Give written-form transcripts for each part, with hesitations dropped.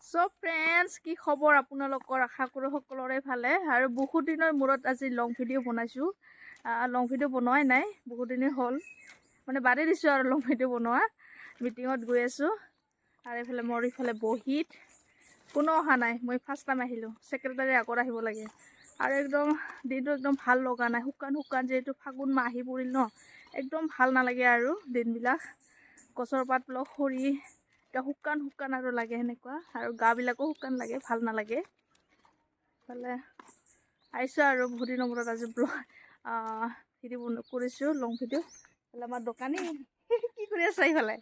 So friends কি খবৰ আপোনালোকৰ আশা কৰোঁ সকলোৰে ভালে আৰু বহুত দিনৰ মূৰত আজি লং ভিডিঅ' বনাইছোঁ লং ভিডিঅ' বনোৱাই নাই বহুত দিনেই হ'ল মানে বাদেই দিছোঁ আৰু লং ভিডিঅ' বনোৱা মিটিঙত গৈ আছোঁ আৰু এইফালে মোৰ ইফালে বহীত কোনো অহা নাই মই ফাৰ্ষ্ট টাইম আহিলোঁ ছেক্ৰেটাৰী আগত আহিব লাগে আৰু একদম দিনটো একদম ভাল লগা নাই শুকান যিহেতু ফাগুন মাহ আহি পৰিল ন একদম ভাল নালাগে আৰু দিনবিলাক গছৰ পাতবিলাক সৰি এতিয়া শুকান আৰু লাগে সেনেকুৱা আৰু গাবিলাকো শুকান লাগে ভাল নালাগে ইফালে আহিছোঁ আৰু বহুত দিনৰ মূৰত আজি ভিডিঅ' কৰিছোঁ লং ভিডিঅ' ইফালে আমাৰ দোকানী কি কৰি আছে এইফালে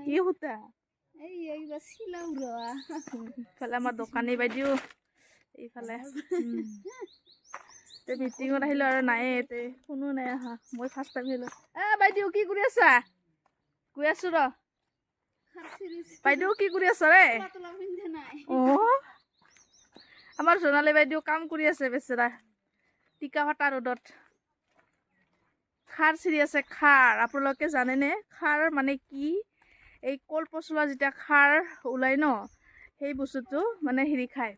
কি সূতা ইফালে আমাৰ দোকানী বাইদেউ এইফালে মিটিঙত আহিলোঁ আৰু নাই ইয়াতে কোনো নাই অহা মই ফাৰ্ষ্ট টাইম আহিলোঁ বাইদেউ কি কৰি আছা গৈ আছোঁ ৰ বাইদেউ কি কৰি আছ ৰে আমাৰ সোণালী বাইদেউ কাম কৰি আছে বেচেৰা টিকা ফাটা ৰ'দত খাৰ চিৰি আছে খাৰ আপোনালোকে জানেনে খাৰ মানে কি এই কল পচলা যেতিয়া খাৰ ওলাই ন সেই বস্তুটো মানে হেৰি খায়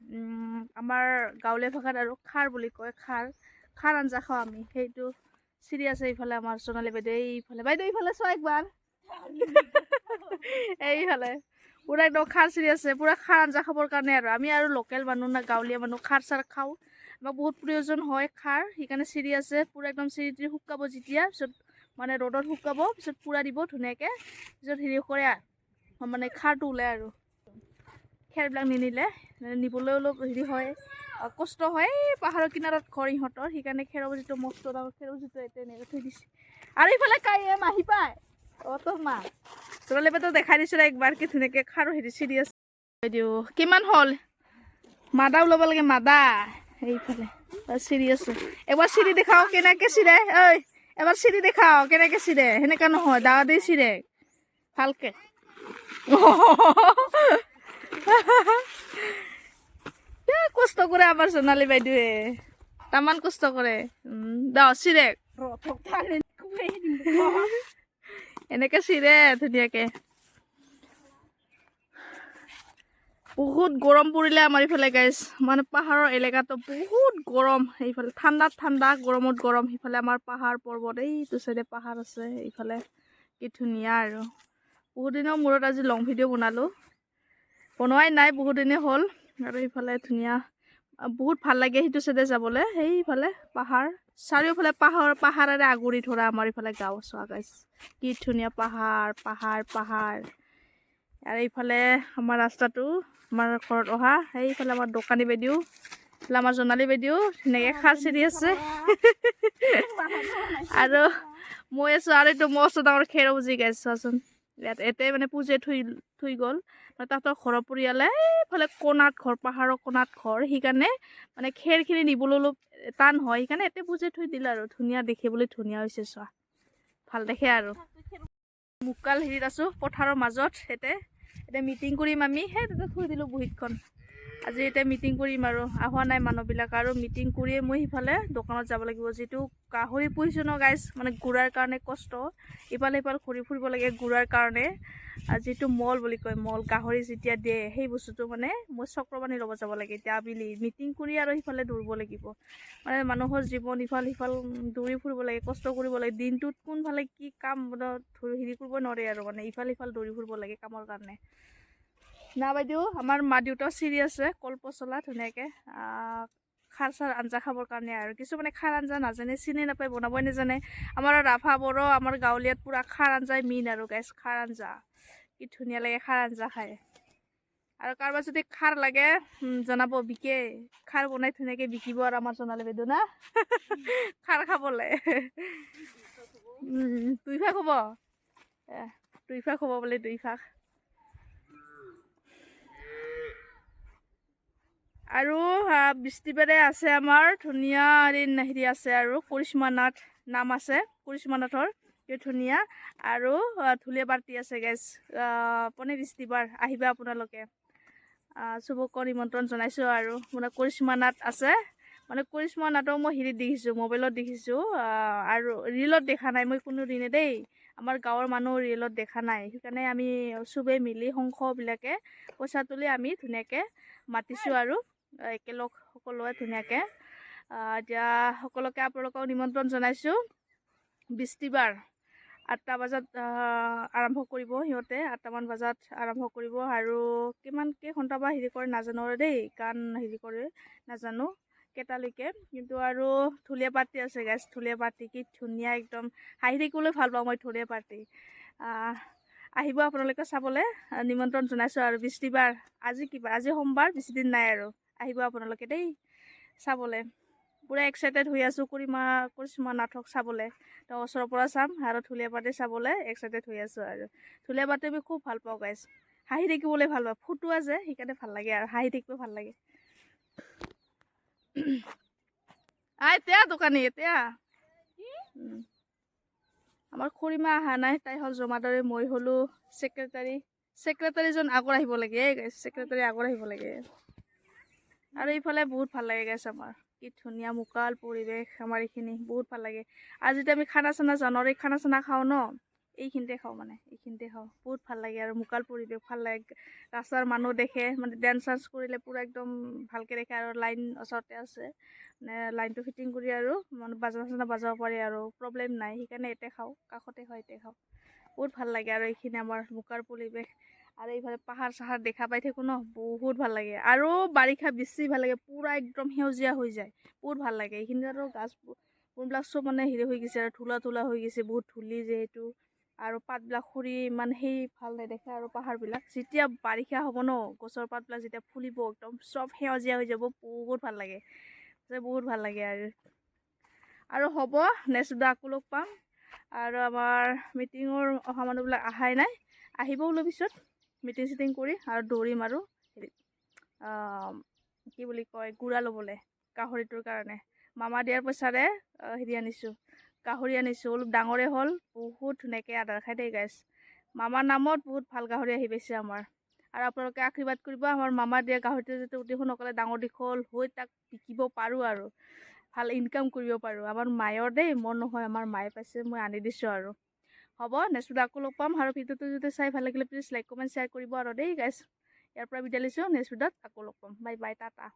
আমাৰ গাঁৱলীয়া ভাষাত আৰু খাৰ বুলি কয় খাৰ আঞ্জা খাওঁ আমি সেইটো চিৰি আছে এইফালে আমাৰ সোণালী বাইদেউ এইফালে বাইদেউ এইফালে চোৱা একবাৰ এইফালে পুৰা একদম খাৰ চিৰি আছে পুৰা খাৰ আঞ্জা খাবৰ কাৰণে আৰু আমি আৰু লোকেল মানুহ না গাঁৱলীয়া মানুহ খাৰ চাৰ খাওঁ আমাক বহুত প্ৰয়োজন হয় খাৰ সেইকাৰণে চিৰি আছে পুৰা একদম চিৰিটি শুকাব যেতিয়া পিছত মানে ৰ'দত শুকাব পিছত পুৰা দিব ধুনীয়াকৈ পিছত হেৰি কৰে মানে খাৰটো ওলায় আৰু খেৰবিলাক নিনিলে নিবলৈ অলপ হেৰি হয় কষ্ট হয় পাহাৰৰ কিনাৰত ঘৰ ইহঁতৰ সেইকাৰণে খেৰৰ যিটো মস্ত ডাঙৰ খেৰৰ যিটো এতিয়া এনেকৈ থৈ দিছে আৰু ইফালে কাই মাহি পায় তোৰ মা সোণালী বাইদেউ দেখাই দিছোঁ একবাৰ কি ধুনীয়াকৈ খাৰো হেৰি চিৰি আছে বাইদেউ কিমান হ'ল মাদা ওলাব লাগে মাদা এইফালে চিৰি আছে এবাৰ চিৰি দেখাও কেনেকৈ চিৰে ঐ এবাৰ চিৰি দেখাও কেনেকৈ চিৰে সেনেকুৱা নহয় দাৱা দি চিৰে ভালকৈ কষ্ট কৰে আমাৰ সোণালী বাইদেৱে তামান কষ্ট কৰে দাও চিৰে এনেকৈ চিৰে ধুনীয়াকৈ বহুত গৰম পৰিলে আমাৰ ইফালে গাইছ মানে পাহাৰৰ এলেকাটো বহুত গৰম এইফালে ঠাণ্ডা গৰমত গৰম সিফালে আমাৰ পাহাৰ পৰ্বত এইটো চাইডে পাহাৰ আছে এইফালে কি ধুনীয়া আৰু বহুত দিনৰ মূৰত আজি লং ভিডিঅ' বনোৱাই নাই বহুত দিনেই হ'ল আৰু ইফালে ধুনীয়া বহুত ভাল লাগে সেইটো চাইডে যাবলৈ সেইফালে পাহাৰ চাৰিওফালে পাহাৰেৰে আগুৰি ধৰা আমাৰ ইফালে গাঁও চোৱা গাইছ কি ধুনীয়া পাহাৰ আৰু এইফালে আমাৰ ৰাস্তাটো আমাৰ ঘৰত অহা সেইফালে আমাৰ দোকানী বাইদেউ এইফালে আমাৰ সোণালী বাইদেউ ধুনীয়াকৈ খাৰ চিৰি আছে আৰু মই আছোঁ আৰু এইটো মস্ত ডাঙৰ খেৰ বুজি গাইছ চোৱাচোন ইয়াতে মানে পুজে থৈ গ'ল তাহাঁতৰ ঘৰৰ পৰিয়ালে এইফালে কোণাত ঘৰ পাহাৰৰ কোণাত ঘৰ সেইকাৰণে মানে খেৰখিনি নিবলৈ অলপ টান হয় সেইকাৰণে ইয়াতে পুজে থৈ দিলে আৰু ধুনীয়া দেখিবলৈ ধুনীয়া হৈছে চোৱা ভাল দেখে আৰু মুকাল হেৰিত আছোঁ পথাৰৰ মাজত এতিয়া মিটিং কৰিম আমি সেই তাতে থৈ দিলোঁ বহীখন আজি এতিয়া মিটিং কৰিম আৰু অহা নাই মানুহবিলাক আৰু মিটিং কৰিয়ে মই সিফালে দোকানত যাব লাগিব যিটো গাহৰি পুহিছোঁ ন গাইছ মানে গুড়াৰ কাৰণে কষ্ট ইফালে ঘূৰি ফুৰিব লাগে গুড়াৰ কাৰণে যিটো মল বুলি কয় মল গাহৰি যেতিয়া দিয়ে সেই বস্তুটো মানে মই চক্ৰবাণী ল'ব যাব লাগে এতিয়া আবেলি মিটিং কৰি আৰু সিফালে দৌৰিব লাগিব মানে মানুহৰ জীৱন ইফাল সিফাল দৌৰি ফুৰিব লাগে কষ্ট কৰিব লাগে দিনটোত কোনফালে কি কাম হেৰি কৰিব নোৱাৰে আৰু মানে ইফাল সিফাল দৌৰি ফুৰিব লাগে কামৰ কাৰণে না বাইদেউ আমাৰ মা দেউতাও চিৰি আছে কল পচলা ধুনীয়াকৈ খাৰ চাৰ আঞ্জা খাবৰ কাৰণে আৰু কিছুমানে খাৰ আঞ্জা নাজানে চিনি নাপায় বনাবই নাজানে আমাৰ ৰাভা বড়ো আমাৰ গাঁৱলীয়াত পূৰা খাৰ আঞ্জাই মেইন আৰু গাইছ খাৰ আঞ্জা কি ধুনীয়া লাগে খাৰ আঞ্জা খাই আৰু কাৰোবাৰ যদি খাৰ লাগে জনাব বিকে খাৰ বনাই ধুনীয়াকৈ বিকিব আৰু আমাৰ সোণালী বাইদেউ না খাৰ খাবলৈ দুই ভাগ হ'ব বোলে দুই ভাগ আৰু বৃষ্টিবাৰে আছে আমাৰ ধুনীয়া হেৰি আছে আৰু কৰিশ্মা নাথ নাম আছে কৰিশ্মা নাথৰ কি ধুনীয়া আৰু ঢুলীয়া পাৰ্টি আছে গেছ বৃষ্টিবাৰ আহিবা আপোনালোকে চবকে নিমন্ত্ৰণ জনাইছোঁ আৰু মানে কৰিশ্মা নাথ আছে মানে কৰিশ্মা নাথক মই হেৰিত দেখিছোঁ মোবাইলত দেখিছোঁ আৰু ৰীলত দেখা নাই মই কোনো দিনে দেই আমাৰ গাঁৱৰ মানুহ ৰিয়েলত দেখা নাই, সেইকাৰণে আমি চবেই মিলি সংঘবিলাকে পইচা তুলি আমি ধুনীয়াকৈ মাতিছোঁ আৰু একেলগ সকলোৱে ধুনীয়াকৈ এতিয়া সকলোকে আপোনালোকক নিমন্ত্ৰণ জনাইছোঁ। বৃহস্পতিবাৰ 8টা বজাত আৰম্ভ কৰিব, সিহঁতে 8টামান বজাত আৰম্ভ কৰিব আৰু কিমানকৈ ঘণ্টা বা হেৰি কৰে নাজানো আৰু দেই, গান হেৰি কৰে নাজানো কেইটালৈকে, কিন্তু আৰু ঢুলীয়া পাৰ্টি আছে গাইছ। ঢুলীয়া পাৰ্টি কি ধুনীয়া, একদম হাঁহি থাকিবলৈ ভাল পাওঁ মই ঢুলীয়া পাৰ্টি। আহিব আপোনালোকে চাবলৈ, নিমন্ত্ৰণ জনাইছোঁ আৰু বৃহস্পতিবাৰ। আজি কিবা, আজি সোমবাৰ, বেছিদিন নাই আৰু আহিব আপোনালোকে দেই চাবলৈ। পূৰা এক্সাইটেড হৈ আছোঁ কৰিশ্মা নাটক চাবলৈ, তো ওচৰৰ পৰা চাম আৰু ঢুলীয়া পাৰ্টি চাবলৈ এক্সাইটেড হৈ আছোঁ আৰু ঢুলীয়া পাৰ্টি আমি খুব ভাল পাওঁ গাইছ। হাঁহি থাকিবলৈ ভাল পাওঁ, ফুটুৱা যে সেইকাৰণে ভাল লাগে আৰু হাঁহি থাকিব ভাল লাগে। এতিয়া দোকানী এতিয়া আমাৰ খুৰীমা অহা নাই, তাই হ'ল জমাদাৰী, মই হ'লোঁ ছেক্ৰেটাৰী। ছেক্ৰেটাৰীজন আগৰ আহিব লাগে গাইছ, ছেক্ৰেটাৰী আগৰ আহিব লাগে। আৰু এইফালে বহুত ভাল লাগে গাইছ, আমাৰ কি ধুনীয়া মুকাল পৰিৱেশ আমাৰ এইখিনি, বহুত ভাল লাগে। আৰু যেতিয়া আমি খানা চানা জানুৱাৰীত খানা চানা খাওঁ ন, এইখিনিতে খাওঁ, মানে এইখিনিতে খাওঁ, বহুত ভাল লাগে আৰু মুকাল পৰিৱেশ ভাল লাগে। ৰাস্তাৰ মানুহ দেখে, মানে ডান্স চান্স কৰিলে পূৰা একদম ভালকৈ দেখে আৰু লাইন ওচৰতে আছে, মানে লাইনটো ফিটিং কৰি আৰু মানে বাজনা চাজনা বজাব পাৰি আৰু প্ৰব্লেম নাই, সেইকাৰণে ইয়াতে খাওঁ, কাষতে হয় ইয়াতে খাওঁ, বহুত ভাল লাগে। আৰু এইখিনি আমাৰ মুকাল পৰিৱেশ আৰু এইফালে পাহাৰ চাহাৰ দেখা পাই থাকোঁ ন, বহুত ভাল লাগে। আৰু বাৰিষা বেছি ভাল লাগে, পূৰা একদম সেউজীয়া হৈ যায়, বহুত ভাল লাগে। এইখিনি আৰু গাছ বনবিলাক চব মানে হেৰি হৈ গৈছে আৰু ধূলা হৈ গৈছে, বহুত ধূলি যিহেতু, আৰু পাতবিলাক সৰি ইমান সেই ভাল নেদেখে। আৰু পাহাৰবিলাক যেতিয়া বাৰিষা হ'ব ন, গছৰ পাতবিলাক যেতিয়া ফুলিব একদম চব সেউজীয়া হৈ যাব, বহুত ভাল লাগে, বহুত ভাল লাগে। আৰু হ'ব নেক্সট আকৌ লগ পাম। আৰু আমাৰ মিটিঙৰ অহা মানুহবিলাক অহাই নাই, আহিব বোলো পিছত মিটিং চিটিং কৰি আৰু দৌৰিম আৰু হেৰি কি বুলি কয় গুড়া ল'বলৈ গাহৰিটোৰ কাৰণে। মামা দিয়াৰ পইচাৰে হেৰি আনিছোঁ, গাহৰি আনিছোঁ, অলপ ডাঙৰে হ'ল, বহুত ধুনীয়াকৈ আধাৰ খাই দেই গাইছ। মামাৰ নামত বহুত ভাল গাহৰি আহি পাইছে আমাৰ। আৰু আপোনালোকে আশীৰ্বাদ কৰিব, আমাৰ মামা দিয়া গাহৰিটো যাতে অতি সোনকালে ডাঙৰ দীঘল হৈ তাক বিকিব পাৰোঁ আৰু ভাল ইনকাম কৰিব পাৰোঁ। আমাৰ মায়ৰ দেই, মোৰ নহয়, আমাৰ মায়ে পাইছে, মই আনি দিছোঁ আৰু। হ'ব নেক্সট আকৌ লগ পাম। আৰু ভিডিঅ'টো যদি চাই ভাল লাগিলে প্লিজ লাইক কমেণ্ট শ্বেয়াৰ কৰিব আৰু দেই গাইছ। ইয়াৰ পৰা বিদায় লৈছোঁ, নেক্সট ভিডিঅ'ত আকৌ লগ পাম, বাই বাই, টাটা।